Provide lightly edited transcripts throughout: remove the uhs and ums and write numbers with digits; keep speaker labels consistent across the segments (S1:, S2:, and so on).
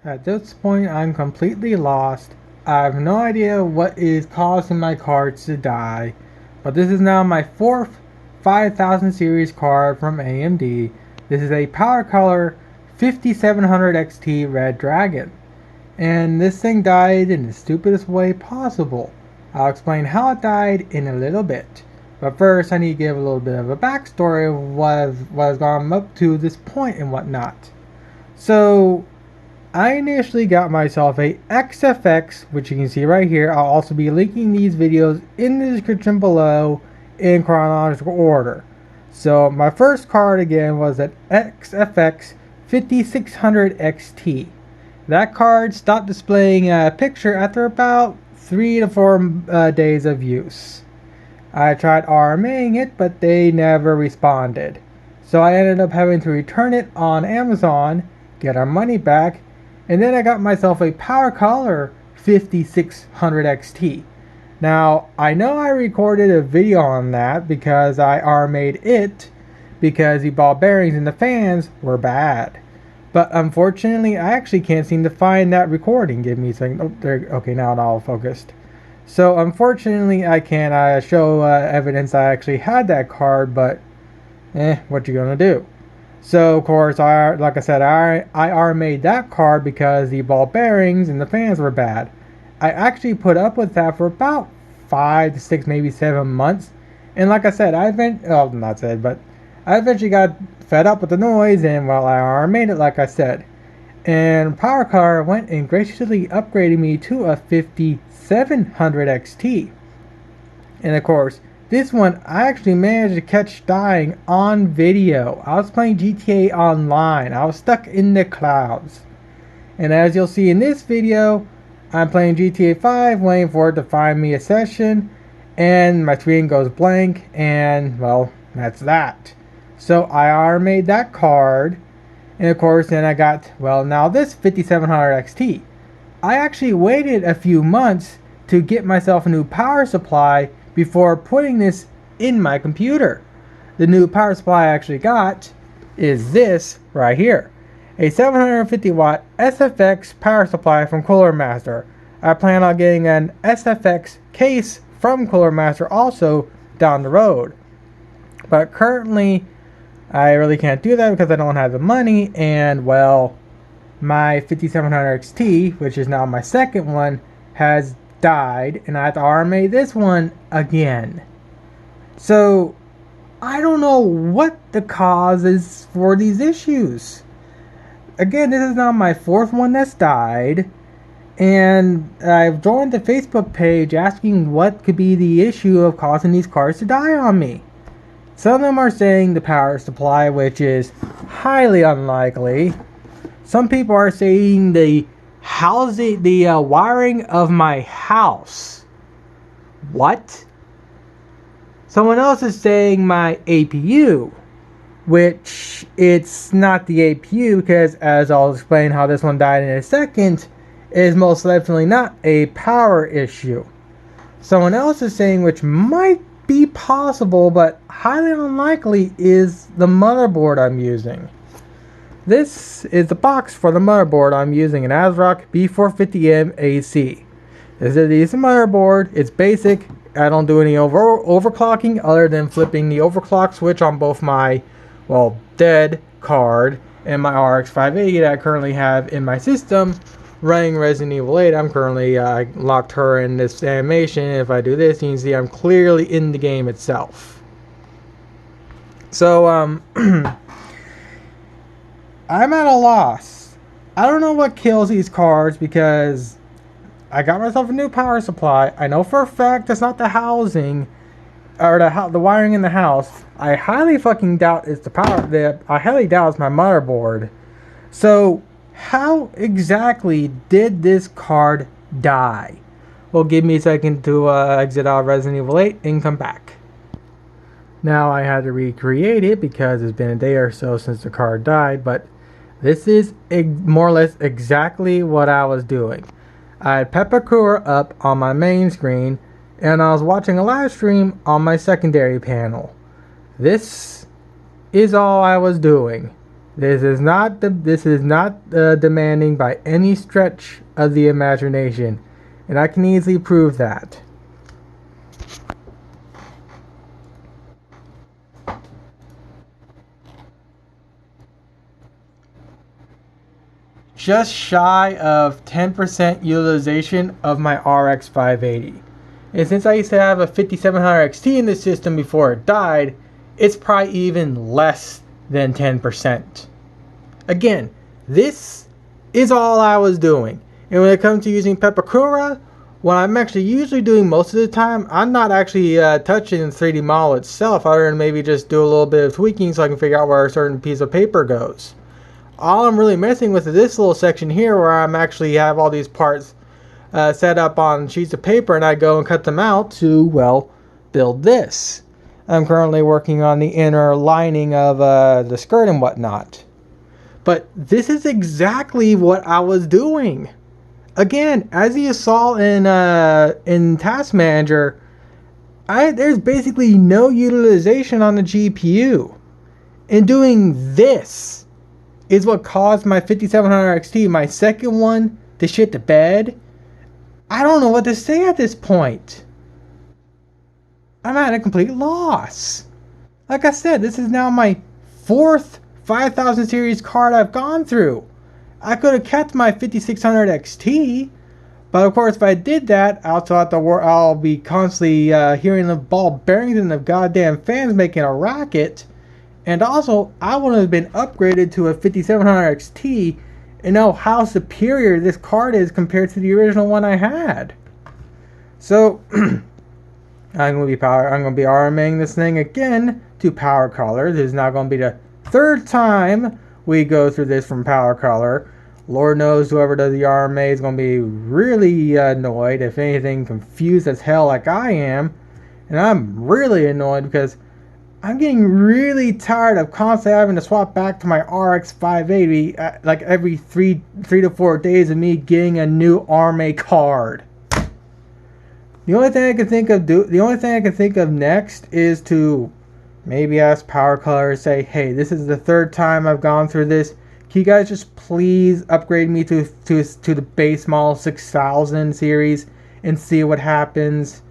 S1: At this point, I'm completely lost. I have no idea what is causing my cards to die, but this is now my fourth 5000 series card from AMD. This is a Power Color 5700 XT Red Dragon, and this thing died in the stupidest way possible. I'll explain how it died in a little bit, but first I need to give a little bit of a backstory of what has gone up to this point and whatnot. So, I initially got myself a XFX, which you can see right here. I'll also be linking these videos in the description below in chronological order. So my first card again was an XFX 5600 XT. That card stopped displaying a picture after about 3 to 4 days of use. I tried RMAing it, but they never responded. So I ended up having to return it on Amazon, get our money back, and then I got myself a Power Color 5600 XT. Now, I know I recorded a video on that because I RMA'd it because the ball bearings and the fans were bad. But unfortunately, I actually can't seem to find that recording. Give me a second. Oh, there. Okay, now it's all focused. So unfortunately, I can't show evidence I actually had that card, but what you gonna do? So of course, like I said, I made that card because the ball bearings and the fans were bad. I actually put up with that for about 5 to 6, maybe 7 months. And like I said, I eventually got fed up with the noise, and well, I made it like I said. And PowerCar went and graciously upgraded me to a 5700 XT. And of course, this one I actually managed to catch dying on video. I was playing GTA Online. I was stuck in the clouds. And as you'll see in this video, I'm playing GTA 5, waiting for it to find me a session, and my screen goes blank, and well, that's that. So I made that card, and of course then I got, well, now this 5700 XT. I actually waited a few months to get myself a new power supply before putting this in my computer. The new power supply I actually got is this right here. A 750 watt SFX power supply from Cooler Master. I plan on getting an SFX case from Cooler Master also down the road. But currently, I really can't do that because I don't have the money, and well, my 5700 XT, which is now my second one, has died, and I have to RMA this one again. So I don't know what the cause is for these issues. Again, this is now my fourth one that's died, and I've joined the Facebook page asking what could be the issue of causing these cards to die on me. Some of them are saying the power supply, which is highly unlikely. Some people are saying the wiring of my house. What? Someone else is saying my APU, which it's not the APU because, as I'll explain how this one died in a second, is most definitely not a power issue. Someone else is saying, which might be possible but highly unlikely, is the motherboard I'm using. This is the box for the motherboard I'm using, an ASRock B450M AC. This is a decent motherboard. It's basic. I don't do any overclocking other than flipping the overclock switch on both my, well, dead card and my RX5000 that I currently have in my system running Resident Evil 8. I'm currently locked her in this animation. If I do this, you can see I'm clearly in the game itself. So, I'm at a loss. I don't know what kills these cards because I got myself a new power supply. I know for a fact it's not the housing or the wiring in the house. I highly fucking doubt it's the power. I highly doubt it's my motherboard. So how exactly did this card die? Well, give me a second to exit out of Resident Evil 8 and come back. Now I had to recreate it because it's been a day or so since the card died, but this is more or less exactly what I was doing. I had Pepakura up on my main screen, and I was watching a live stream on my secondary panel. This is all I was doing. This is not demanding by any stretch of the imagination, and I can easily prove that. Just shy of 10% utilization of my RX580. And since I used to have a 5700 XT in the system before it died, it's probably even less than 10%. Again, this is all I was doing. And when it comes to using Pepakura, what I'm actually usually doing most of the time, I'm not actually touching the 3D model itself, other than maybe just do a little bit of tweaking so I can figure out where a certain piece of paper goes. All I'm really messing with is this little section here where I'm actually have all these parts set up on sheets of paper, and I go and cut them out to, well, build this. I'm currently working on the inner lining of the skirt and whatnot. But this is exactly what I was doing. Again, as you saw in Task Manager, there's basically no utilization on the GPU. And doing this is what caused my 5700 XT, my second one, to shit the bed. I don't know what to say at this point. I'm at a complete loss. Like I said, this is now my fourth 5000 series card I've gone through. I could have kept my 5600 XT, but of course if I did that, I'll be constantly hearing the ball bearings and the goddamn fans making a racket. And also, I would have been upgraded to a 5700 XT and know how superior this card is compared to the original one I had. So, I'm going to be RMAing this thing again to Power Color. This is now going to be the third time we go through this from Power Color. Lord knows whoever does the RMA is going to be really annoyed, if anything, confused as hell like I am. And I'm really annoyed because I'm getting really tired of constantly having to swap back to my RX580 like every three to 4 days of me getting a new RMA card. The only thing I can think of next is to maybe ask Power Color and say, hey, this is the third time I've gone through this. Can you guys just please upgrade me to the base model 6000 series and see what happens?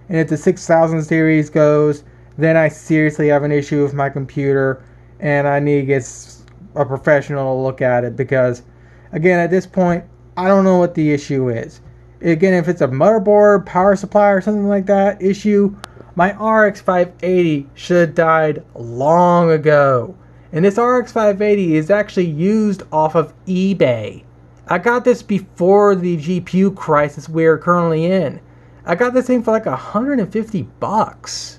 S1: And if the 6000 series goes, then I seriously have an issue with my computer and I need to get a professional to look at it, because again, at this point, I don't know what the issue is. Again, if it's a motherboard, power supply, or something like that issue, my RX580 should have died long ago. And this RX580 is actually used off of eBay. I got this before the GPU crisis we're currently in. I got this thing for like $150.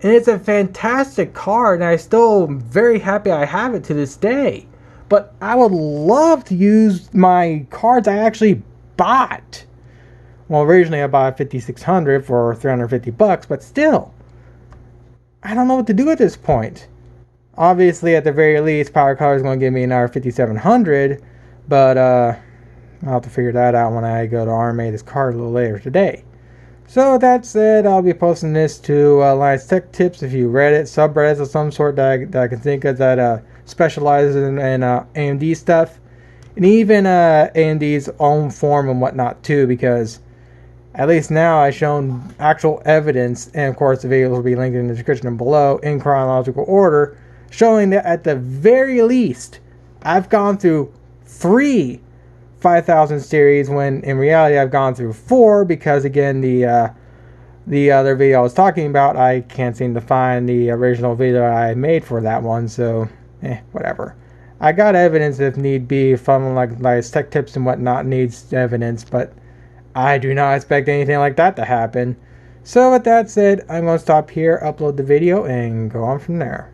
S1: And it's a fantastic card, and I still am very happy I have it to this day. But I would love to use my cards I actually bought. Well, originally I bought a 5600 for $350, but still, I don't know what to do at this point. Obviously, at the very least, Power Color is going to give me another 5700, but I'll have to figure that out when I go to RMA this card a little later today. So with that said, I'll be posting this to Linus Tech Tips, if you read it, subreddits of some sort that I can think of that specializes in AMD stuff, and even AMD's own form and whatnot too, because at least now I've shown actual evidence, and of course the video will be linked in the description below in chronological order, showing that at the very least I've gone through 3 5000 series, when in reality I've gone through 4, because again the other video I was talking about, I can't seem to find the original video I made for that one, so whatever. I got evidence if need be, from like tech tips and whatnot needs evidence, but I do not expect anything like that to happen. So with that said, I'm going to stop here, upload the video, and go on from there.